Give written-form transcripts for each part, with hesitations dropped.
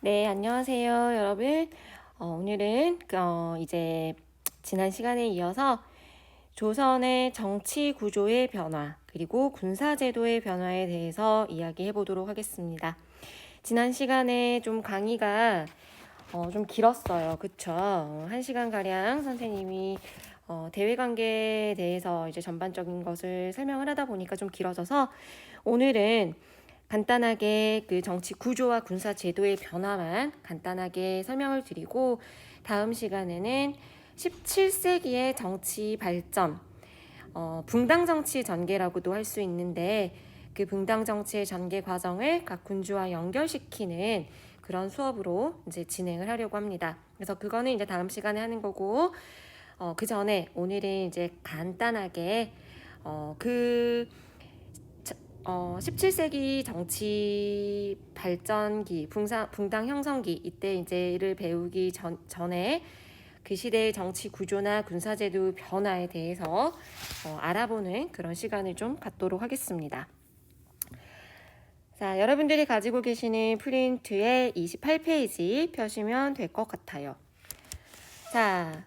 네, 안녕하세요, 여러분. 오늘은 이제 지난 시간에 이어서 조선의 정치 구조의 변화, 그리고 군사 제도의 변화에 대해서 이야기해 보도록 하겠습니다. 지난 시간에 좀 강의가 좀 길었어요. 그쵸? 1시간 가량 선생님이 대외 관계에 대해서 이제 전반적인 것을 설명을 하다 보니까 좀 길어져서 오늘은 간단하게 그 정치 구조와 군사 제도의 변화만 간단하게 설명을 드리고 다음 시간에는 17세기의 정치 발전, 붕당 정치 전개라고도 할 수 있는데 그 붕당 정치의 전개 과정을 각 군주와 연결시키는 그런 수업으로 이제 진행을 하려고 합니다. 그래서 그거는 이제 다음 시간에 하는 거고 그 전에 오늘은 이제 간단하게 그 17세기 정치 발전기, 붕당 형성기 이때 이제를 배우기 전에 그 시대의 정치 구조나 군사제도 변화에 대해서 알아보는 그런 시간을 좀 갖도록 하겠습니다. 자, 여러분들이 가지고 계시는 프린트의 28페이지 펴시면 될 것 같아요. 자,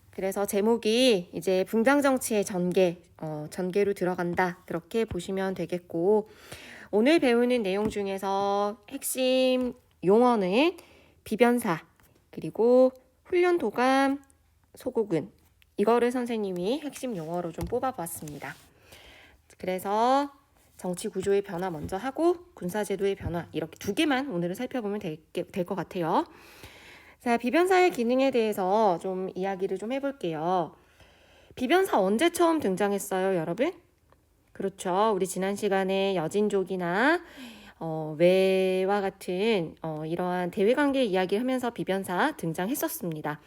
그래서 제목이 이제 붕당 정치의 전개로 들어간다. 그렇게 보시면 되겠고, 오늘 배우는 내용 중에서 핵심 용어는 비변사, 그리고 훈련 도감, 소고근. 이거를 선생님이 핵심 용어로 좀 뽑아봤습니다. 그래서 정치 구조의 변화 먼저 하고 군사제도의 변화 이렇게 두 개만 오늘은 살펴보면 될 것 같아요. 자, 비변사의 기능에 대해서 좀 이야기를 좀 해볼게요. 비변사 언제 처음 등장했어요, 여러분? 그렇죠. 우리 지난 시간에 여진족이나 외와 같은 이러한 대외관계 이야기를 하면서 비변사 등장했었습니다.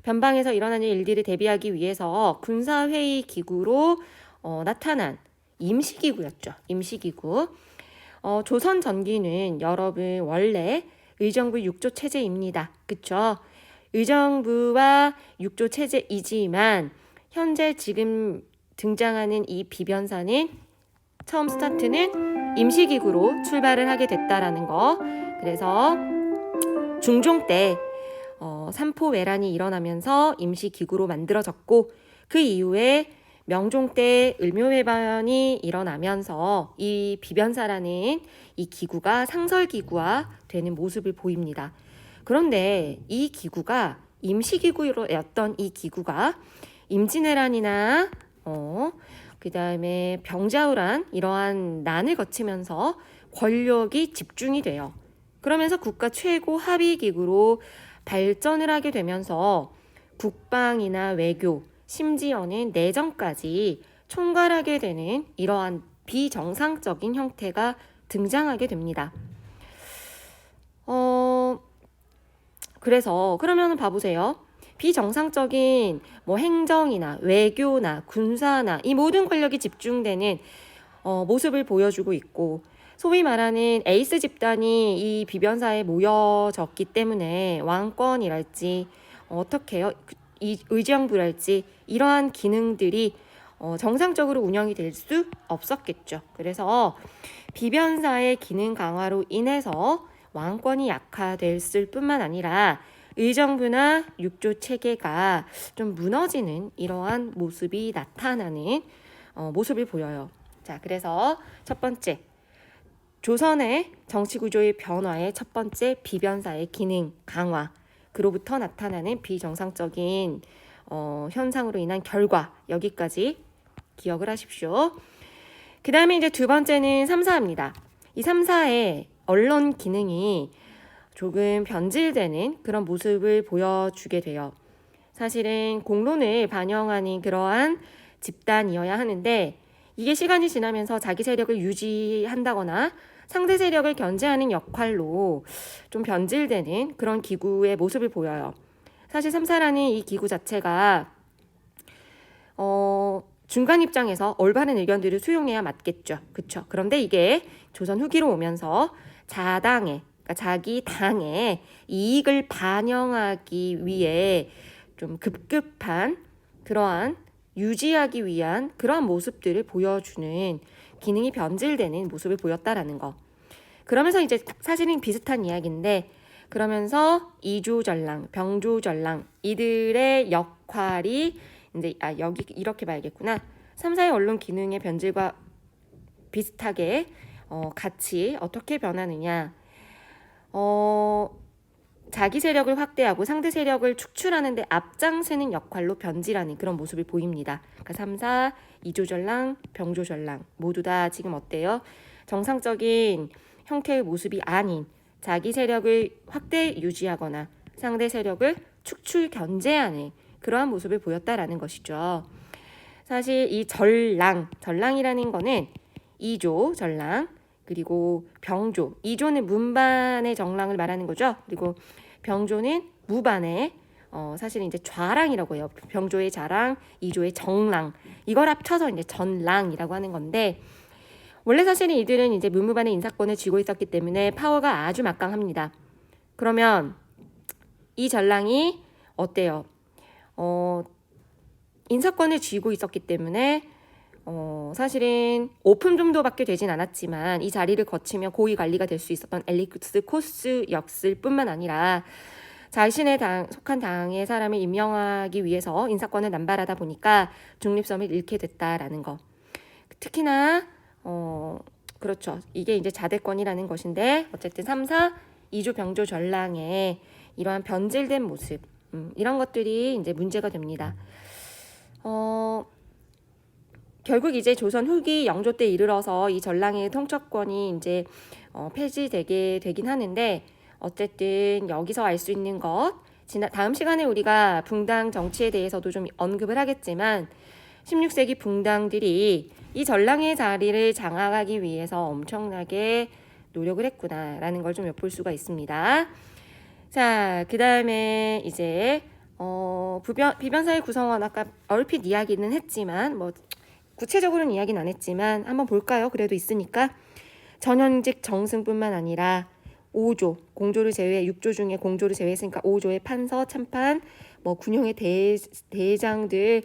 변방에서 일어나는 일들을 대비하기 위해서 군사회의 기구로 나타난 임시기구였죠. 임시기구. 조선 전기는 여러분 원래 의정부 6조 체제입니다. 그쵸? 의정부와 6조 체제이지만 현재 지금 등장하는 이 비변사는 처음 스타트는 임시기구로 출발을 하게 됐다라는 거. 그래서 중종 때 삼포외란이 일어나면서 임시기구로 만들어졌고 그 이후에 명종 때 을묘해반이 일어나면서 이 비변사라는 이 기구가 상설기구화 되는 모습을 보입니다. 그런데 이 기구가 임시기구였던 이 기구가 임진왜란이나 그 다음에 병자호란 이러한 난을 거치면서 권력이 집중이 돼요. 그러면서 국가 최고 합의기구로 발전을 하게 되면서 국방이나 외교, 심지어는 내정까지 총괄하게 되는 이러한 비정상적인 형태가 등장하게 됩니다. 그래서 그러면 봐보세요. 비정상적인 뭐 행정이나 외교나 군사나 이 모든 권력이 집중되는 모습을 보여주고 있고 소위 말하는 에이스 집단이 이 비변사에 모여졌기 때문에 왕권이랄지 어떻게 해요? 이 의정부랄지 이러한 기능들이 정상적으로 운영이 될 수 없었겠죠. 그래서 비변사의 기능 강화로 인해서 왕권이 약화됐을 뿐만 아니라 의정부나 육조 체계가 좀 무너지는 이러한 모습이 나타나는 모습을 보여요. 자, 그래서 첫 번째 조선의 정치구조의 변화의 첫 번째 비변사의 기능 강화 그로부터 나타나는 비정상적인 현상으로 인한 결과 여기까지 기억을 하십시오. 그 다음에 이제 두 번째는 3사입니다. 이 3사의 언론 기능이 조금 변질되는 그런 모습을 보여주게 돼요. 사실은 공론을 반영하는 그러한 집단이어야 하는데 이게 시간이 지나면서 자기 세력을 유지한다거나 상대 세력을 견제하는 역할로 좀 변질되는 그런 기구의 모습을 보여요. 사실 3사라는 이 기구 자체가 중간 입장에서 올바른 의견들을 수용해야 맞겠죠. 그쵸? 그런데 이게 조선 후기로 오면서 자당의 그러니까 자기 당의 이익을 반영하기 위해 좀 급급한 그러한 유지하기 위한 그러한 모습들을 보여주는 기능이 변질되는 모습을 보였다라는 거. 그러면서 이제 사실은 비슷한 이야기인데 그러면서 이조전랑, 병조전랑 이들의 역할이 이제 여기 이렇게 봐야겠구나. 3, 4의 언론 기능의 변질과 비슷하게 같이 어떻게 변하느냐. 자기 세력을 확대하고 상대 세력을 축출하는 데 앞장서는 역할로 변질하는 그런 모습을 보입니다. 그러니까 3, 4, 이조전랑, 병조전랑 모두 다 지금 어때요? 정상적인 형태의 모습이 아닌 자기 세력을 확대 유지하거나 상대 세력을 축출 견제하는 그러한 모습을 보였다라는 것이죠. 사실 이 전랑이라는 거는 이조, 전랑, 그리고 병조, 이조는 문반의 정랑을 말하는 거죠. 그리고 병조는 무반의 사실은 이제 좌랑이라고 해요. 병조의 좌랑, 이조의 정랑. 이걸 합쳐서 이제 전랑이라고 하는 건데 원래 사실은 이들은 이제 문무반의 인사권을 쥐고 있었기 때문에 파워가 아주 막강합니다. 그러면 이 전랑이 어때요? 인사권을 쥐고 있었기 때문에 사실은 오픈 정도밖에 되진 않았지만 이 자리를 거치며 고위 관리가 될 수 있었던 엘리쿠스 코스였을 뿐만 아니라 자신의 속한 당의 사람을 임명하기 위해서 인사권을 남발하다 보니까 중립성을 잃게 됐다라는 거. 특히나 그렇죠. 이게 이제 자대권이라는 것인데 어쨌든 3, 4, 이조 병조 전랑의 이러한 변질된 모습 이런 것들이 이제 문제가 됩니다. 결국 이제 조선 후기 영조 때 이르러서 이 전랑의 통첩권이 이제 폐지되게 되긴 하는데 어쨌든 여기서 알 수 있는 것 다음 시간에 우리가 붕당 정치에 대해서도 좀 언급을 하겠지만 16세기 붕당들이 이 전랑의 자리를 장악하기 위해서 엄청나게 노력을 했구나라는 걸 좀 엿볼 수가 있습니다. 자, 그 다음에 이제 비변사의 구성원 아까 얼핏 이야기는 했지만 뭐 구체적으로는 이야기는 안 했지만 한번 볼까요? 그래도 있으니까 전현직 정승뿐만 아니라 5조, 공조를 제외 6조 중에 공조를 제외했으니까 5조의 판서, 참판, 뭐 군용의 대장들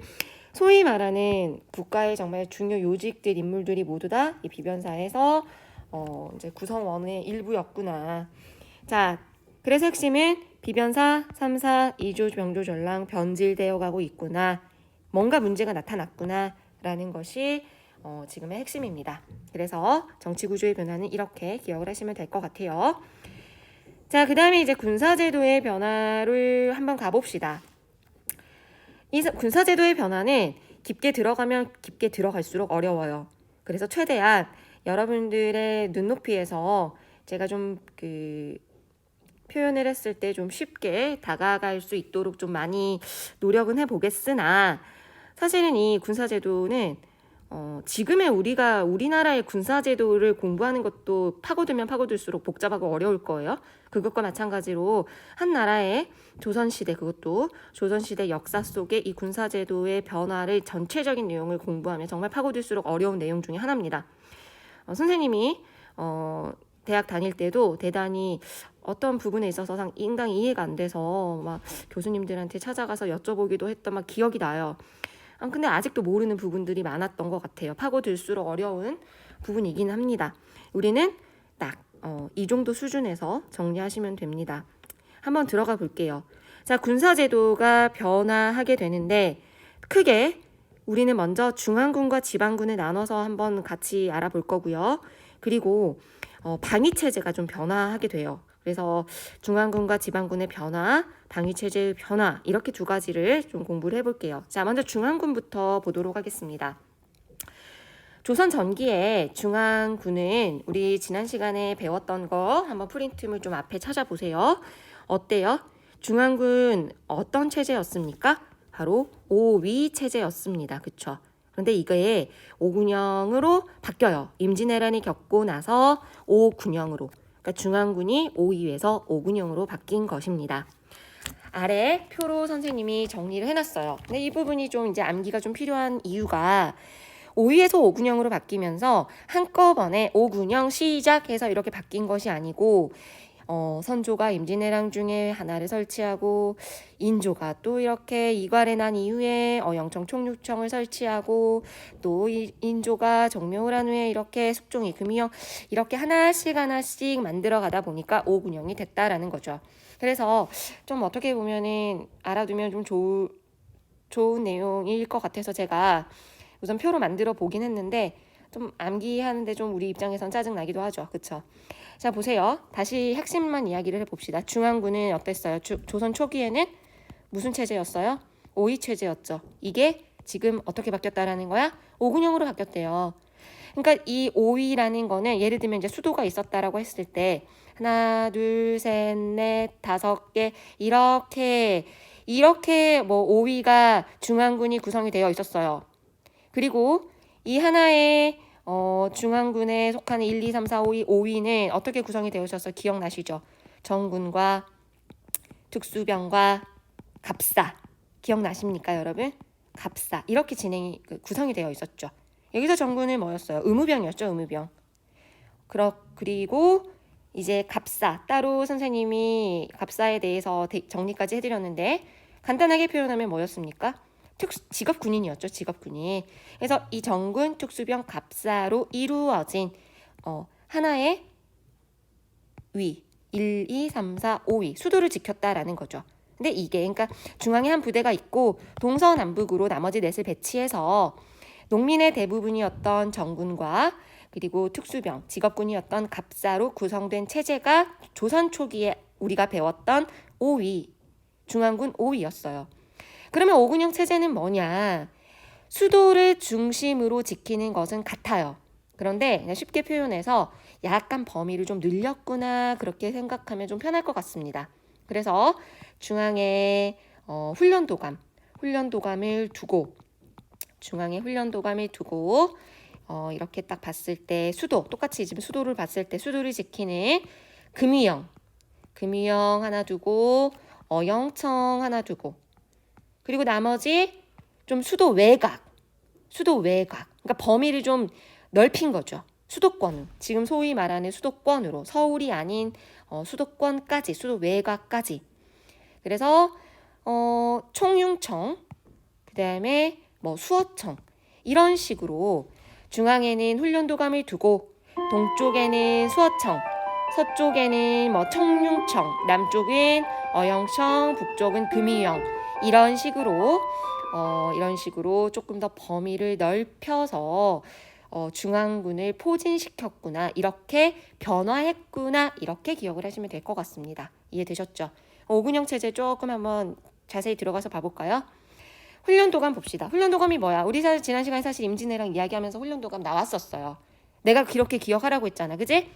소위 말하는 국가의 정말 중요 요직들 인물들이 모두 다 이 비변사에서 이제 구성원의 일부였구나. 자, 그래서 핵심은 비변사 3, 4, 2조 병조 전랑 변질되어 가고 있구나. 뭔가 문제가 나타났구나 라는 것이 지금의 핵심입니다. 그래서 정치구조의 변화는 이렇게 기억을 하시면 될 것 같아요. 자, 그 다음에 이제 군사제도의 변화를 한번 가봅시다. 이 군사제도의 변화는 깊게 들어가면 깊게 들어갈수록 어려워요. 그래서 최대한 여러분들의 눈높이에서 제가 좀 표현을 했을 때 좀 쉽게 다가갈 수 있도록 좀 많이 노력은 해보겠으나 사실은 이 군사제도는 지금의 우리나라의 군사제도를 공부하는 것도 파고들면 파고들수록 복잡하고 어려울 거예요. 그것과 마찬가지로 한 나라의 조선시대 그것도 조선시대 역사 속에 이 군사제도의 변화를 전체적인 내용을 공부하면 정말 파고들수록 어려운 내용 중에 하나입니다. 선생님이 대학 다닐 때도 대단히 어떤 부분에 있어서 인강이 이해가 안 돼서 막 교수님들한테 찾아가서 여쭤보기도 했던 막 기억이 나요. 근데 아직도 모르는 부분들이 많았던 것 같아요. 파고들수록 어려운 부분이긴 합니다. 우리는 딱 이 정도 수준에서 정리하시면 됩니다. 한번 들어가 볼게요. 자, 군사제도가 변화하게 되는데 크게 우리는 먼저 중앙군과 지방군을 나눠서 한번 같이 알아볼 거고요. 그리고 방위체제가 좀 변화하게 돼요. 그래서 중앙군과 지방군의 변화, 방위체제의 변화 이렇게 두 가지를 좀 공부를 해볼게요. 자, 먼저 중앙군부터 보도록 하겠습니다. 조선 전기에 중앙군은 우리 지난 시간에 배웠던 거 한번 프린트물 좀 앞에 찾아보세요. 어때요? 중앙군 어떤 체제였습니까? 바로 오위 체제였습니다. 그쵸? 그런데 이게 오군영으로 바뀌어요. 임진왜란이 겪고 나서 오군영으로. 그러니까 중앙군이 5위에서 5군영으로 바뀐 것입니다. 아래 표로 선생님이 정리를 해놨어요. 근데 이 부분이 좀 이제 암기가 좀 필요한 이유가 5위에서 5군영으로 바뀌면서 한꺼번에 5군영 시작해서 이렇게 바뀐 것이 아니고 선조가 임진왜란 중에 하나를 설치하고 인조가 또 이렇게 이괄해 난 이후에 영청 총육청을 설치하고 또 인조가 정묘를 한 후에 이렇게 숙종이 금이영 이렇게 하나씩 하나씩 만들어 가다 보니까 오군영이 됐다라는 거죠. 그래서 좀 어떻게 보면은 알아두면 좀 좋은 내용일 것 같아서 제가 우선 표로 만들어 보긴 했는데 좀 암기하는데 좀 우리 입장에선 짜증나기도 하죠. 그쵸? 자, 보세요. 다시 핵심만 이야기를 해봅시다. 중앙군은 어땠어요? 조선 초기에는 무슨 체제였어요? 오이 체제였죠. 이게 지금 어떻게 바뀌었다라는 거야? 오군영으로 바뀌었대요. 그러니까 이 오이라는 거는 예를 들면 이제 수도가 있었다라고 했을 때 하나, 둘, 셋, 넷, 5개 이렇게 뭐 오이가 중앙군이 구성이 되어 있었어요. 그리고 이 하나의 중앙군에 속하는 1, 2, 3, 4, 5, 5위는 어떻게 구성이 되어 있어서 기억나시죠? 정군과 특수병과 갑사 기억나십니까, 여러분? 갑사 이렇게 구성이 되어 있었죠. 여기서 정군은 뭐였어요? 의무병이었죠, 의무병. 그리고 이제 갑사 따로 선생님이 갑사에 대해서 정리까지 해드렸는데 간단하게 표현하면 뭐였습니까? 직업군인이었죠. 직업군인. 그래서 이 정군, 특수병, 갑사로 이루어진 하나의 위 1, 2, 3, 4, 5위 수도를 지켰다라는 거죠. 근데 이게 그러니까 중앙에 한 부대가 있고 동서남북으로 나머지 넷을 배치해서 농민의 대부분이었던 정군과 그리고 특수병, 직업군이었던 갑사로 구성된 체제가 조선 초기에 우리가 배웠던 5위, 중앙군 5위였어요. 그러면 오군영 체제는 뭐냐? 수도를 중심으로 지키는 것은 같아요. 그런데 그냥 쉽게 표현해서 약간 범위를 좀 늘렸구나 그렇게 생각하면 좀 편할 것 같습니다. 그래서 중앙에 훈련도감을 두고 중앙에 훈련도감을 두고 이렇게 딱 봤을 때 똑같이 지금 수도를 봤을 때 수도를 지키는 금이영 하나 두고 어영청 하나 두고 그리고 나머지 좀 수도 외곽. 그러니까 범위를 좀 넓힌 거죠. 수도권. 지금 소위 말하는 수도권으로 서울이 아닌 수도권까지, 수도 외곽까지. 그래서 총융청, 그다음에 뭐 수어청 이런 식으로 중앙에는 훈련도감을 두고 동쪽에는 수어청, 서쪽에는 뭐 청융청, 남쪽은 어영청, 북쪽은 금이영 이런 식으로 조금 더 범위를 넓혀서 중앙군을 포진시켰구나 이렇게 변화했구나 이렇게 기억을 하시면 될 것 같습니다. 이해되셨죠? 오군영 체제 조금 한번 자세히 들어가서 봐볼까요? 훈련도감 봅시다. 훈련도감이 뭐야? 우리 지난 시간에 사실 임진왜란 이야기하면서 훈련도감 나왔었어요. 내가 그렇게 기억하라고 했잖아. 그지?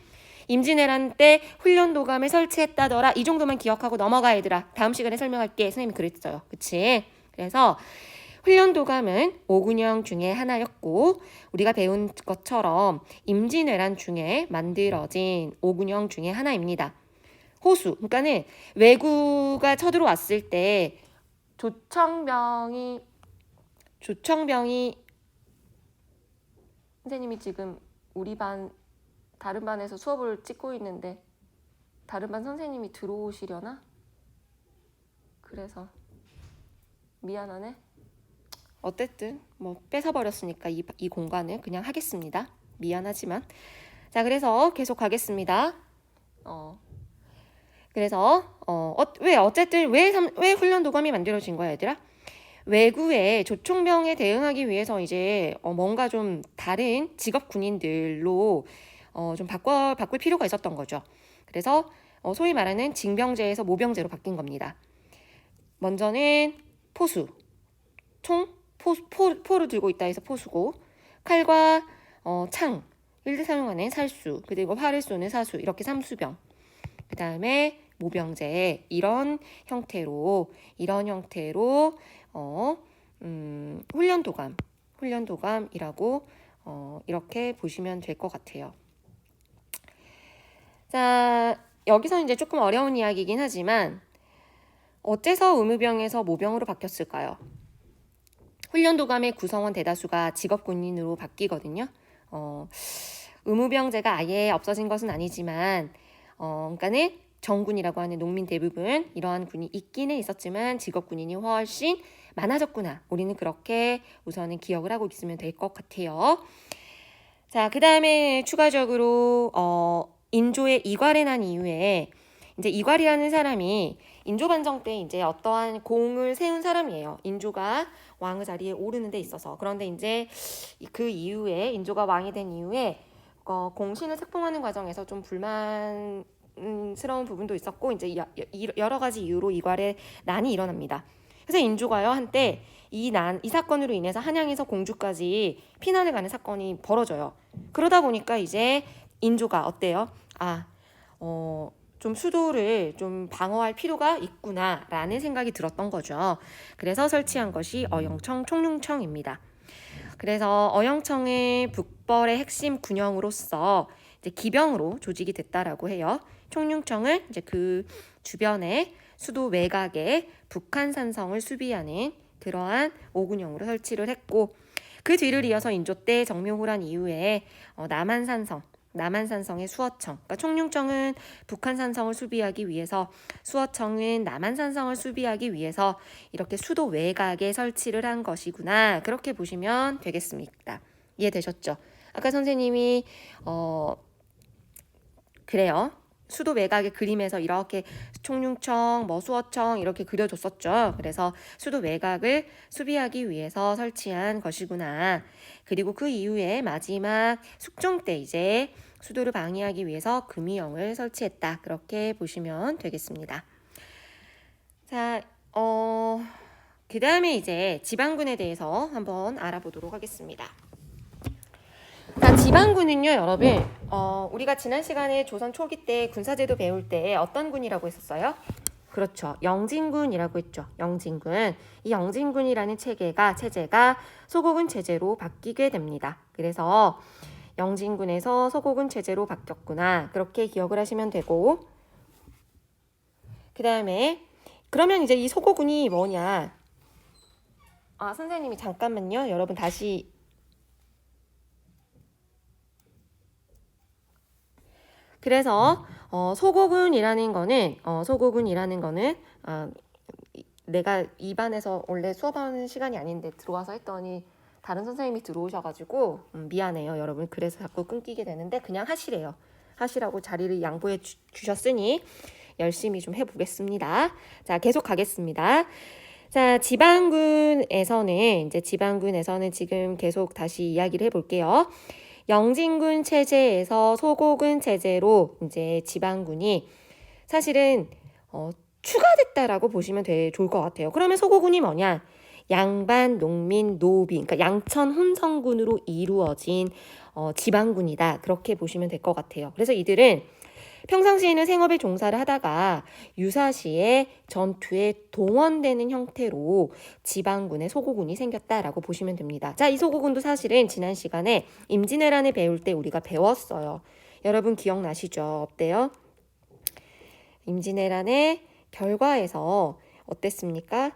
임진왜란 때 훈련도감을 설치했다더라. 이 정도만 기억하고 넘어가 얘들아. 다음 시간에 설명할게. 선생님이 그랬어요. 그치? 그래서 훈련도감은 오군영 중에 하나였고 우리가 배운 것처럼 임진왜란 중에 만들어진 오군영 중에 하나입니다. 호수, 그러니까는 왜구가 쳐들어왔을 때 조청병이 선생님이 지금 우리 반 다른 반에서 수업을 찍고 있는데 다른 반 선생님이 들어오시려나? 그래서 미안하네. 어쨌든 뭐 뺏어버렸으니까 이 공간을 그냥 하겠습니다. 미안하지만 자 그래서 계속 가겠습니다. 그래서 왜 훈련도감이 만들어진 거야 얘들아? 왜구의 조총병에 대응하기 위해서 이제 뭔가 좀 다른 직업 군인들로 좀 바꿀 필요가 있었던 거죠. 그래서 소위 말하는 징병제에서 모병제로 바뀐 겁니다. 먼저는 포수, 포를 들고 있다 해서 포수고 칼과 창, 일대 사용하는 살수, 그리고 활을 쏘는 사수 이렇게 삼수병. 그 다음에 모병제 이런 형태로 훈련도감이라고 이렇게 보시면 될 것 같아요. 자 여기서 이제 조금 어려운 이야기이긴 하지만 어째서 의무병에서 모병으로 바뀌었을까요? 훈련도감의 구성원 대다수가 직업군인으로 바뀌거든요. 의무병제가 아예 없어진 것은 아니지만 그러니까는 정군이라고 하는 농민 대부분 이러한 군이 있기는 있었지만 직업 군인이 훨씬 많아졌구나. 우리는 그렇게 우선은 기억을 하고 있으면 될 것 같아요. 자, 그 다음에 추가적으로 인조의 이괄에 난 이후에 이제 이괄이라는 사람이 인조 반정 때 이제 어떠한 공을 세운 사람이에요. 인조가 왕의 자리에 오르는 데 있어서. 그런데 이제 그 이후에 인조가 왕이 된 이후에 공신을 책봉하는 과정에서 좀 불만스러운 부분도 있었고 이제 여러 가지 이유로 이괄의 난이 일어납니다. 그래서 인조가요 한때 이 사건으로 인해서 한양에서 공주까지 피난을 가는 사건이 벌어져요. 그러다 보니까 이제 인조가 어때요? 좀 수도를 좀 방어할 필요가 있구나라는 생각이 들었던 거죠. 그래서 설치한 것이 어영청 총융청입니다. 그래서 어영청의 북벌의 핵심 군영으로서 이제 기병으로 조직이 됐다라고 해요. 총융청은 이제 그 주변에 수도 외곽에 북한 산성을 수비하는 그러한 오군영으로 설치를 했고 그 뒤를 이어서 인조 때 정묘호란 이후에 남한산성의 수어청, 그러니까 총융청은 북한 산성을 수비하기 위해서 수어청은 남한산성을 수비하기 위해서 이렇게 수도 외곽에 설치를 한 것이구나. 그렇게 보시면 되겠습니다. 이해되셨죠? 아까 선생님이 그래요. 수도 외곽의 그림에서 이렇게 총융청, 수어청 이렇게 그려줬었죠. 그래서 수도 외곽을 수비하기 위해서 설치한 것이구나. 그리고 그 이후에 마지막 숙종 때 이제 수도를 방위하기 위해서 금이영을 설치했다. 그렇게 보시면 되겠습니다. 자, 그 다음에 이제 지방군에 대해서 한번 알아보도록 하겠습니다. 자, 지방군은요, 여러분, 우리가 지난 시간에 조선 초기 때 군사제도 배울 때 어떤 군이라고 했었어요? 그렇죠. 영진군이라고 했죠. 영진군. 이 영진군이라는 체제가 소고군 체제로 바뀌게 됩니다. 그래서 영진군에서 소고군 체제로 바뀌었구나. 그렇게 기억을 하시면 되고, 그 다음에 그러면 이제 이 소고군이 뭐냐? 선생님이 잠깐만요. 여러분 다시 그래서 소고군이라는 거는 내가 입안에서 원래 수업하는 시간이 아닌데 들어와서 했더니 다른 선생님이 들어오셔가지고 미안해요 여러분. 그래서 자꾸 끊기게 되는데 그냥 하시라고 자리를 양보해 주셨으니 열심히 좀 해보겠습니다. 자, 계속 가겠습니다. 자, 지방군에서는 지금 계속 다시 이야기를 해볼게요. 영진군 체제에서 소고군 체제로 이제 지방군이 사실은 추가됐다라고 보시면 좋을 것 같아요. 그러면 소고군이 뭐냐? 양반, 농민, 노비, 그러니까 양천 혼성군으로 이루어진 지방군이다. 그렇게 보시면 될 것 같아요. 그래서 이들은 평상시에는 생업에 종사를 하다가 유사시에 전투에 동원되는 형태로 지방군의 소고군이 생겼다라고 보시면 됩니다. 자, 이 소고군도 사실은 지난 시간에 임진왜란을 배울 때 우리가 배웠어요. 여러분 기억나시죠? 어때요? 임진왜란의 결과에서 어땠습니까?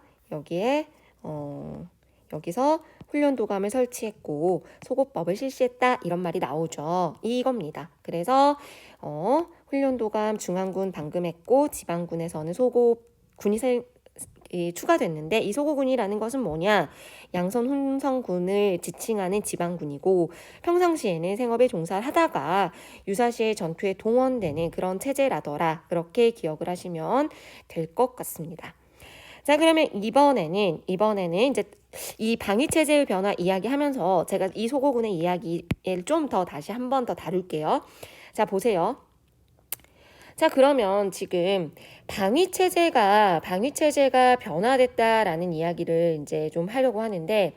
여기서 훈련도감을 설치했고 소고법을 실시했다 이런 말이 나오죠. 이겁니다. 그래서 훈련도감 중앙군 방금했고 지방군에서는 소고군이 추가됐는데 이 소고군이라는 것은 뭐냐? 양선 혼성군을 지칭하는 지방군이고 평상시에는 생업에 종사를 하다가 유사시에 전투에 동원되는 그런 체제라더라. 그렇게 기억을 하시면 될 것 같습니다. 자, 그러면 이번에는 이제 이 방위체제의 변화 이야기하면서 제가 이 소고군의 이야기를 좀 더 다시 한 번 더 다룰게요. 자, 보세요. 자, 그러면 지금 방위체제가 변화됐다라는 이야기를 이제 좀 하려고 하는데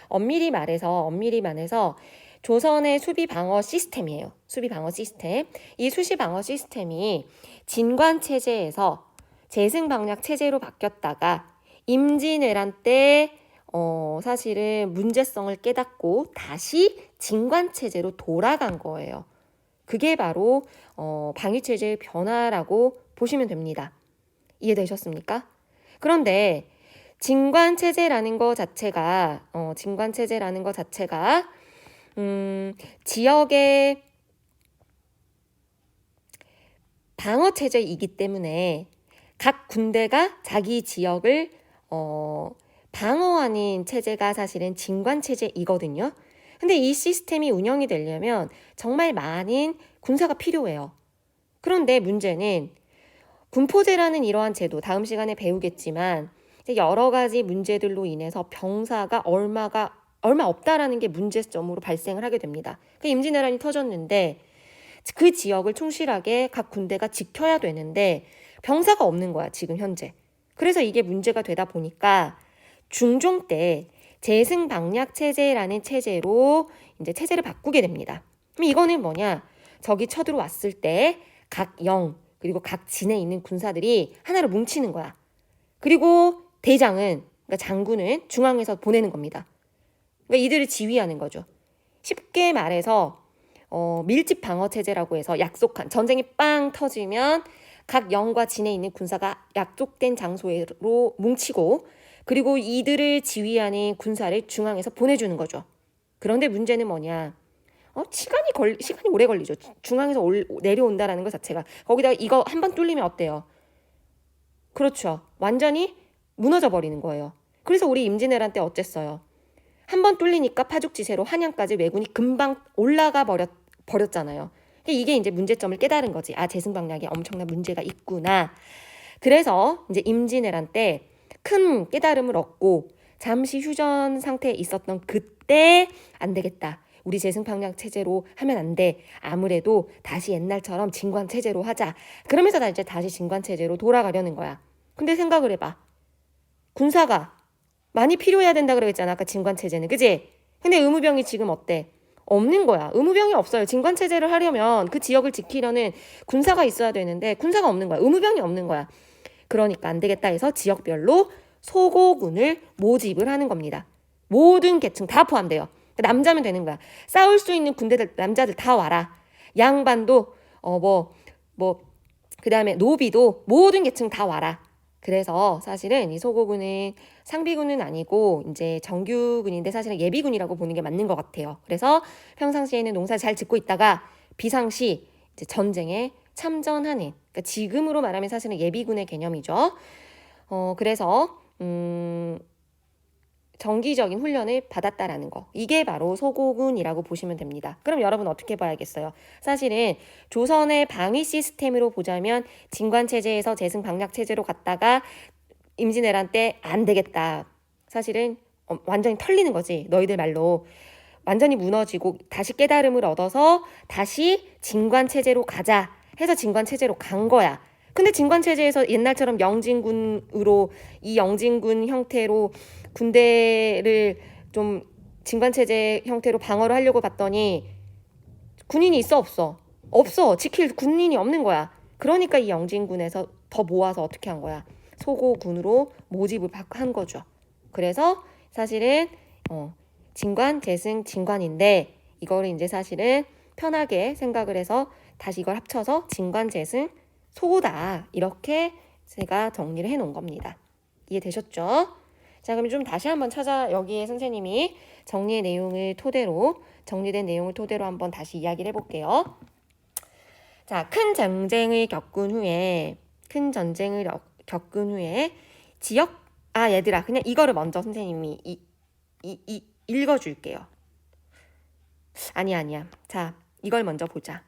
엄밀히 말해서 조선의 수비 방어 시스템이에요. 수비 방어 시스템. 이 수시 방어 시스템이 진관 체제에서 재승방략 체제로 바뀌었다가 임진왜란 때 사실은 문제성을 깨닫고 다시 진관 체제로 돌아간 거예요. 그게 바로 방위체제의 변화라고 보시면 됩니다. 이해되셨습니까? 그런데 진관체제라는 것 자체가 지역의 방어 체제이기 때문에 각 군대가 자기 지역을 방어하는 체제가 사실은 진관 체제이거든요. 근데 이 시스템이 운영이 되려면 정말 많은 군사가 필요해요. 그런데 문제는 군포제라는 이러한 제도, 다음 시간에 배우겠지만 여러 가지 문제들로 인해서 병사가 얼마 없다라는 게 문제점으로 발생을 하게 됩니다. 임진왜란이 터졌는데 그 지역을 충실하게 각 군대가 지켜야 되는데 병사가 없는 거야, 지금 현재. 그래서 이게 문제가 되다 보니까 중종 때 재승방략 체제라는 체제로 이제 체제를 바꾸게 됩니다. 그럼 이거는 뭐냐? 적이 쳐들어왔을 때 각 영 그리고 각 진에 있는 군사들이 하나로 뭉치는 거야. 그리고 대장은, 그러니까 장군은 중앙에서 보내는 겁니다. 그러니까 이들을 지휘하는 거죠. 쉽게 말해서 밀집 방어 체제라고 해서 약속한 전쟁이 빵 터지면 각 영과 진에 있는 군사가 약속된 장소로 뭉치고 그리고 이들을 지휘하는 군사를 중앙에서 보내주는 거죠. 그런데 문제는 뭐냐? 시간이 오래 걸리죠. 중앙에서 내려온다라는 것 자체가. 거기다가 이거 한 번 뚫리면 어때요? 그렇죠. 완전히 무너져 버리는 거예요. 그래서 우리 임진왜란 때 어쨌어요? 한 번 뚫리니까 파죽지세로 한양까지 왜군이 금방 올라가 버렸잖아요. 이게 이제 문제점을 깨달은 거지. 재승방략에 엄청난 문제가 있구나. 그래서 이제 임진왜란 때 큰 깨달음을 얻고 잠시 휴전 상태에 있었던 그때 안 되겠다. 우리 재승방략 체제로 하면 안 돼. 아무래도 다시 옛날처럼 진관 체제로 하자. 그러면서 이제 다시 진관 체제로 돌아가려는 거야. 근데 생각을 해봐. 군사가 많이 필요해야 된다 그러겠잖아. 아까 진관 체제는. 그지? 근데 의무병이 지금 어때? 없는 거야. 의무병이 없어요. 진관 체제를 하려면 그 지역을 지키려는 군사가 있어야 되는데 군사가 없는 거야. 의무병이 없는 거야. 그러니까 안 되겠다 해서 지역별로 소고군을 모집을 하는 겁니다. 모든 계층 다 포함돼요. 남자면 되는 거야. 싸울 수 있는 군대들, 남자들 다 와라. 양반도 그다음에 노비도 모든 계층 다 와라. 그래서 사실은 이 소고군은 상비군은 아니고 이제 정규군인데 사실은 예비군이라고 보는 게 맞는 것 같아요. 그래서 평상시에는 농사 잘 짓고 있다가 비상시 이제 전쟁에 참전하는, 그러니까 지금으로 말하면 사실은 예비군의 개념이죠. 그래서 정기적인 훈련을 받았다라는 거. 이게 바로 소고군이라고 보시면 됩니다. 그럼 여러분 어떻게 봐야겠어요? 사실은 조선의 방위 시스템으로 보자면 진관체제에서 재승방략체제로 갔다가 임진왜란 때 안 되겠다. 사실은 완전히 털리는 거지. 너희들 말로. 완전히 무너지고 다시 깨달음을 얻어서 다시 진관체제로 가자 해서 진관체제로 간 거야. 근데 진관체제에서 옛날처럼 영진군으로 이 영진군 형태로 군대를 좀 진관체제 형태로 방어를 하려고 봤더니 군인이 있어 없어? 없어. 지킬 군인이 없는 거야. 그러니까 이 영진군에서 더 모아서 어떻게 한 거야? 소고군으로 모집을 한 거죠. 그래서 사실은 진관, 재승, 진관인데 이거를 이제 사실은 편하게 생각을 해서 다시 이걸 합쳐서 진관, 재승, 소고다. 이렇게 제가 정리를 해놓은 겁니다. 이해되셨죠? 자, 그럼 좀 다시 한번 여기에 선생님이 정리된 내용을 토대로 한번 다시 이야기를 해볼게요. 자, 큰 전쟁을 겪은 후에 얘들아, 그냥 이거를 먼저 선생님이 읽어줄게요. 아니야. 자, 이걸 먼저 보자.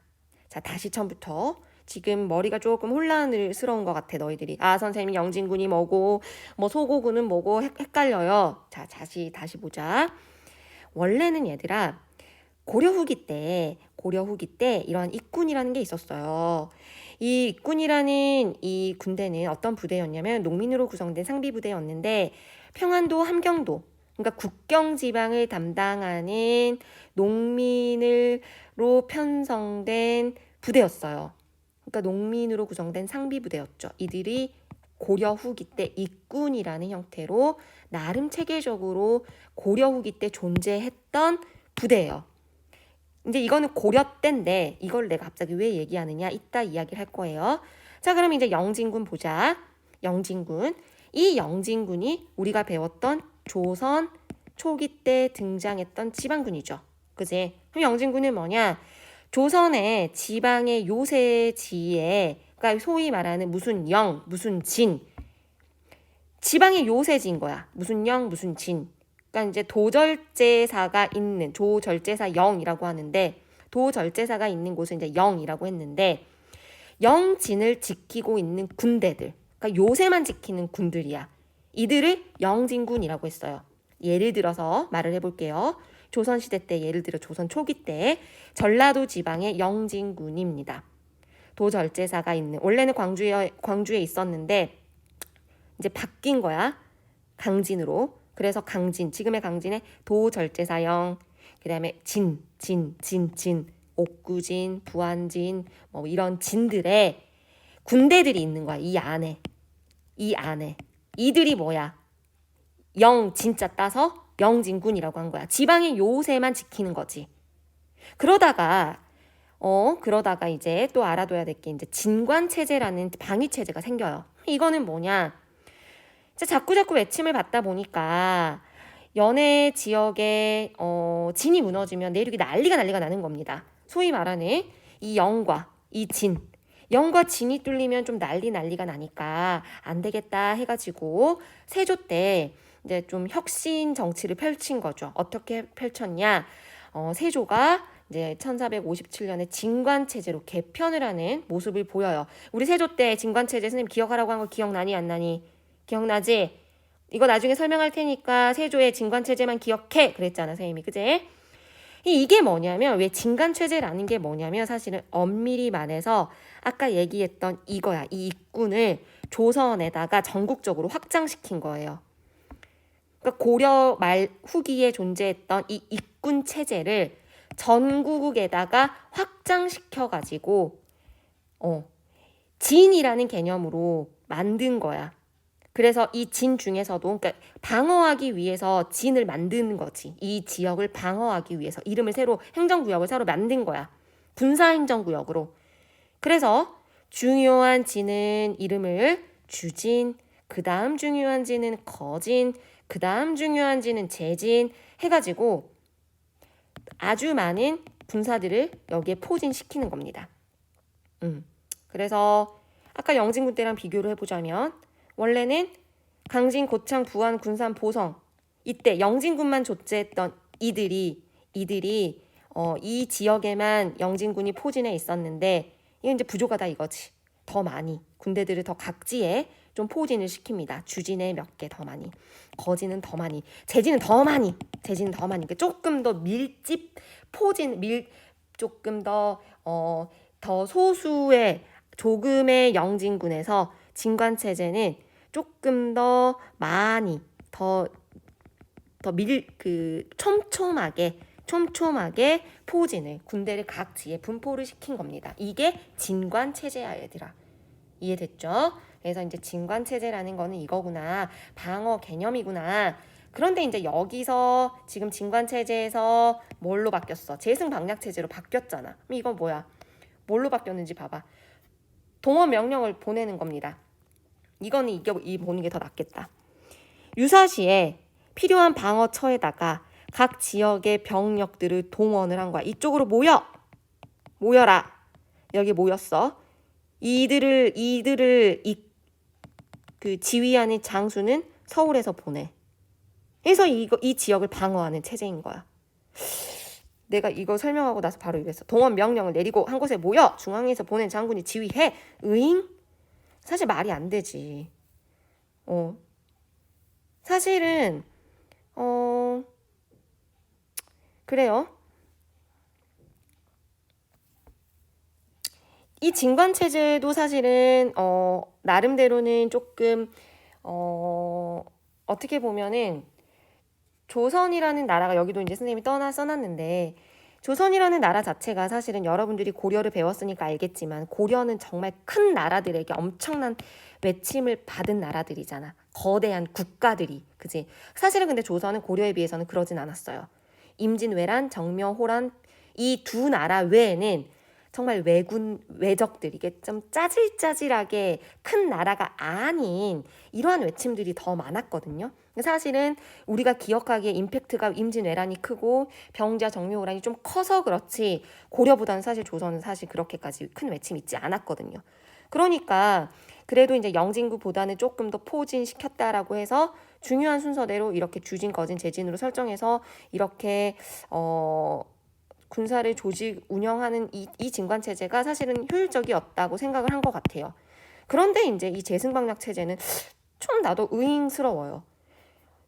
자, 다시 처음부터. 지금 머리가 조금 혼란스러운 것 같아, 너희들이. 선생님 영진군이 뭐고 소고군은 뭐고 헷갈려요. 자, 다시 보자. 원래는 얘들아, 고려 후기 때 이런 익군이라는 게 있었어요. 이 익군이라는 이 군대는 어떤 부대였냐면 농민으로 구성된 상비 부대였는데 평안도, 함경도, 그러니까 국경 지방을 담당하는 농민으로 편성된 부대였어요. 그러니까 농민으로 구성된 상비 부대였죠. 이들이 고려 후기 때 익군이라는 형태로 나름 체계적으로 고려 후기 때 존재했던 부대예요. 이제 이거는 고려 때인데 이걸 내가 갑자기 왜 얘기하느냐, 이따 이야기를 할 거예요. 자, 그럼 이제 영진군 보자. 이 영진군이 우리가 배웠던 조선 초기 때 등장했던 지방군이죠. 그지? 그럼 영진군은 뭐냐? 조선의 지방의 요새지에, 그러니까 그러니까 소위 말하는 무슨 영, 무슨 진. 지방의 요새지인 거야. 무슨 영, 무슨 진. 그러니까 이제 도절제사가 있는 조절제사 영이라고 하는데 도절제사가 있는 곳은 이제 영이라고 했는데 영진을 지키고 있는 군대들. 그러니까 요새만 지키는 군들이야. 이들을 영진군이라고 했어요. 예를 들어서 말을 해볼게요. 조선시대 때 예를 들어 조선 초기 때 전라도 지방의 영진군입니다. 도절제사가 있는 원래는 광주에 있었는데 이제 바뀐 거야. 강진으로. 그래서 강진 지금의 강진에 도절제사영 그다음에 진 옥구진 부안진 뭐 이런 진들의 군대들이 있는 거야. 이 안에 이들이 뭐야? 영 진짜 따서 영진군이라고 한 거야. 지방의 요새만 지키는 거지. 그러다가 이제 또 알아둬야 될 게 이제 진관체제라는 방위체제가 생겨요. 이거는 뭐냐? 이제 자꾸 외침을 받다 보니까 연해 지역에 진이 무너지면 내륙이 난리가 나는 겁니다. 소위 말하는 이 영과 이 진. 영과 진이 뚫리면 좀 난리가 나니까 안 되겠다 해가지고 세조 때 이제 좀 혁신 정치를 펼친 거죠. 어떻게 펼쳤냐? 세조가 이제 1457년에 진관체제로 개편을 하는 모습을 보여요. 우리 세조 때 진관체제 선생님 기억하라고 한 거 기억나니 안 나니? 기억나지? 이거 나중에 설명할 테니까 세조의 진관체제만 기억해 그랬잖아 선생님이. 그제? 이게 뭐냐면 왜 진관체제라는 게 뭐냐면 사실은 엄밀히 말해서 아까 얘기했던 이거야. 이 일꾼을 조선에다가 전국적으로 확장시킨 거예요. 그러니까 고려 말 후기에 존재했던 이 일꾼 체제를 전국에다가 확장시켜가지고 진이라는 개념으로 만든 거야. 그래서 이 진 중에서도 그러니까 방어하기 위해서 진을 만드는 거지. 이 지역을 방어하기 위해서 이름을 새로 행정구역을 새로 만든 거야. 군사행정구역으로. 그래서 중요한 진은 이름을 주진, 그 다음 중요한 진은 거진, 그 다음 중요한 진은 제진 해가지고 아주 많은 군사들을 여기에 포진시키는 겁니다. 그래서 아까 영진군 때랑 비교를 해보자면 원래는 강진, 고창, 부안, 군산, 보성 이때 영진군만 존재했던 이들이 이 지역에만 영진군이 포진해 있었는데 이건 이제 부족하다 이거지. 더 많이 군대들을 더 각지에 좀 포진을 시킵니다. 주진에 몇 개 더 많이, 거진은 더 많이, 제진은 더 많이. 그러니까 조금 더 밀집 포진 조금 더 소수의 조금의 영진군에서 진관체제는 조금 더 많이 촘촘하게 포진을 군대를 각지에 분포를 시킨 겁니다. 이게 진관체제야 얘들아. 이해됐죠? 그래서 이제 진관체제라는 거는 이거구나. 방어 개념이구나. 그런데 이제 여기서 지금 진관체제에서 뭘로 바뀌었어? 제승방략체제로 바뀌었잖아. 그럼 이거 뭐야? 뭘로 바뀌었는지 봐봐. 동원 명령을 보내는 겁니다. 이거는 이 보는 게 더 낫겠다. 유사시에 필요한 방어처에다가 각 지역의 병력들을 동원을 한 거야. 이쪽으로 모여라. 여기 모였어. 이들을 그 지휘하는 장수는 서울에서 보내. 그래서 이 지역을 방어하는 체제인 거야. 내가 이거 설명하고 나서 바로 이랬어. 동원 명령을 내리고 한 곳에 모여 중앙에서 보낸 장군이 지휘해. 으잉? 사실 말이 안 되지. 사실은 그래요. 이 진관체제도 사실은 나름대로는 조금 어떻게 보면은 조선이라는 나라가 여기도 이제 선생님이 써놨는데 조선이라는 나라 자체가 사실은 여러분들이 고려를 배웠으니까 알겠지만 고려는 정말 큰 나라들에게 엄청난 외침을 받은 나라들이잖아. 거대한 국가들이. 그지? 사실은 근데 조선은 고려에 비해서는 그러진 않았어요. 임진왜란, 정묘호란 이 두 나라 외에는 정말 외적들 이게 좀 짜질짜질하게 큰 나라가 아닌 이러한 외침들이 더 많았거든요. 사실은 우리가 기억하기에 임팩트가 임진왜란이 크고 병자 정묘호란이 좀 커서 그렇지 고려보다는 사실 조선은 사실 그렇게까지 큰 외침이 있지 않았거든요. 그러니까 그래도 이제 영진구보다는 조금 더 포진시켰다라고 해서 중요한 순서대로 이렇게 주진, 거진, 재진으로 설정해서 이렇게 군사를 조직 운영하는 이 진관 체제가 사실은 효율적이었다고 생각을 한 것 같아요. 그런데 이제 이 재승방략 체제는 좀 나도 의심스러워요.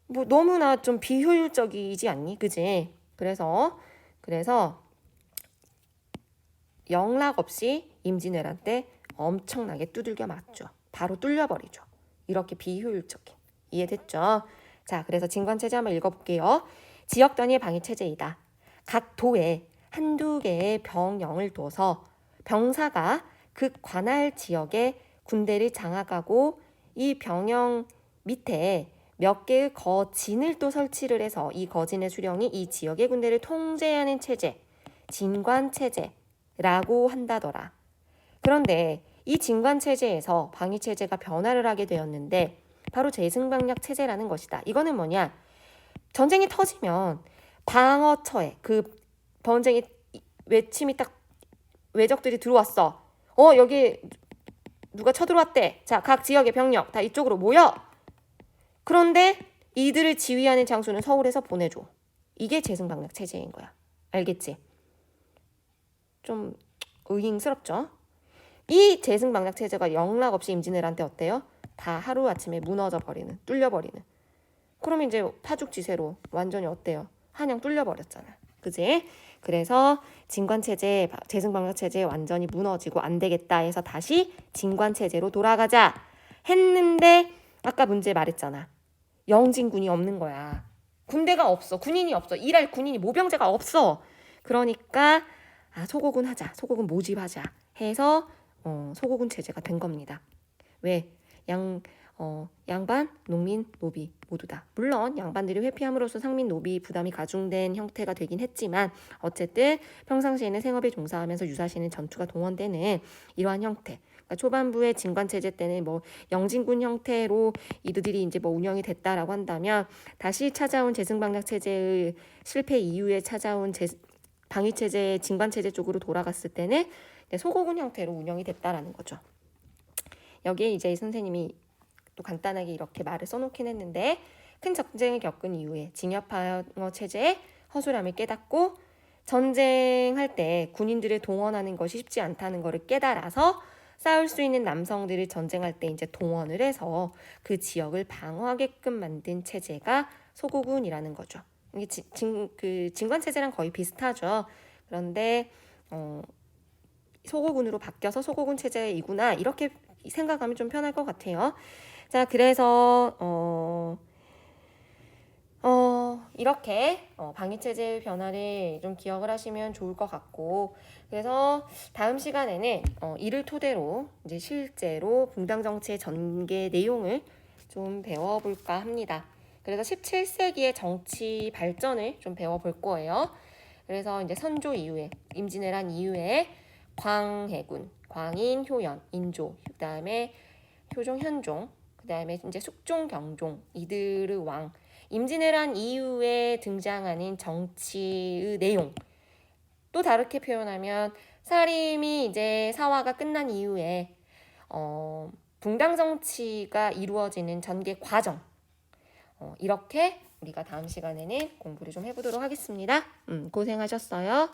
뭐 너무나 좀 비효율적이지 않니? 그지? 그래서 영락 없이 임진왜란 때 엄청나게 두들겨 맞죠. 바로 뚫려버리죠. 이렇게 비효율적인. 이해됐죠? 자, 그래서 진관체제 한번 읽어볼게요. 지역 단위의 방위체제이다. 각 도에 한두 개의 병영을 둬서 병사가 그 관할 지역에 군대를 장악하고 이 병영 밑에 몇 개의 거진을 또 설치를 해서 이 거진의 수령이 이 지역의 군대를 통제하는 체제, 진관체제라고 한다더라. 그런데 이 진관체제에서 방위체제가 변화를 하게 되었는데 바로 재승방략 체제라는 것이다. 이거는 뭐냐? 전쟁이 터지면 방어처에 그 전쟁이 외침이 딱 외적들이 들어왔어. 여기 누가 쳐들어왔대. 자, 각 지역의 병력 다 이쪽으로 모여. 그런데 이들을 지휘하는 장소는 서울에서 보내줘. 이게 재승방략 체제인 거야. 알겠지? 좀 의심스럽죠? 이 재승방략 체제가 영락 없이 임진왜란 때 어때요? 다 하루아침에 무너져 버리는, 뚫려 버리는. 그러면 이제 파죽지세로 완전히 어때요? 한양 뚫려 버렸잖아. 그지? 그래서 진관체제, 재승방략체제 완전히 무너지고 안 되겠다 해서 다시 진관체제로 돌아가자 했는데 아까 문제 말했잖아. 영진군이 없는 거야. 군대가 없어. 군인이 없어. 일할 군인이 모병제가 없어. 그러니까 소고군 하자. 소고군 모집하자 해서 소고군 체제가 된 겁니다. 왜? 양반, 농민, 노비 모두 다. 물론 양반들이 회피함으로써 상민, 노비 부담이 가중된 형태가 되긴 했지만 어쨌든 평상시에는 생업에 종사하면서 유사시에는 전투가 동원되는 이러한 형태. 그러니까 초반부의 진관체제 때는 뭐 영진군 형태로 이들이 이제 뭐 운영이 됐다라고 한다면 다시 찾아온 재승방략 체제의 실패 이후에 찾아온 방위체제, 진관체제 쪽으로 돌아갔을 때는 소고군 형태로 운영이 됐다라는 거죠. 여기에 이제 선생님이 또 간단하게 이렇게 말을 써놓긴 했는데 큰 전쟁을 겪은 이후에 징협방어 체제의 허술함을 깨닫고 전쟁할 때 군인들을 동원하는 것이 쉽지 않다는 것을 깨달아서 싸울 수 있는 남성들을 전쟁할 때 이제 동원을 해서 그 지역을 방어하게끔 만든 체제가 소고군이라는 거죠. 이게 그 진관 체제랑 거의 비슷하죠. 그런데 소고군으로 바뀌어서 소고군 체제이구나 이렇게 생각하면 좀 편할 것 같아요. 자, 그래서 이렇게 방위체제의 변화를 좀 기억을 하시면 좋을 것 같고, 그래서 다음 시간에는 이를 토대로 이제 실제로 붕당 정치의 전개 내용을 좀 배워볼까 합니다. 그래서 17세기의 정치 발전을 좀 배워볼 거예요. 그래서 이제 선조 이후에 임진왜란 이후에 광해군, 광인, 효연, 인조, 그다음에 효종, 현종, 그다음에 이제 숙종, 경종 이들의 왕. 임진왜란 이후에 등장하는 정치의 내용. 또 다르게 표현하면 사림이 이제 사화가 끝난 이후에 붕당 정치가 이루어지는 전개 과정. 이렇게 우리가 다음 시간에는 공부를 좀 해보도록 하겠습니다. 고생하셨어요.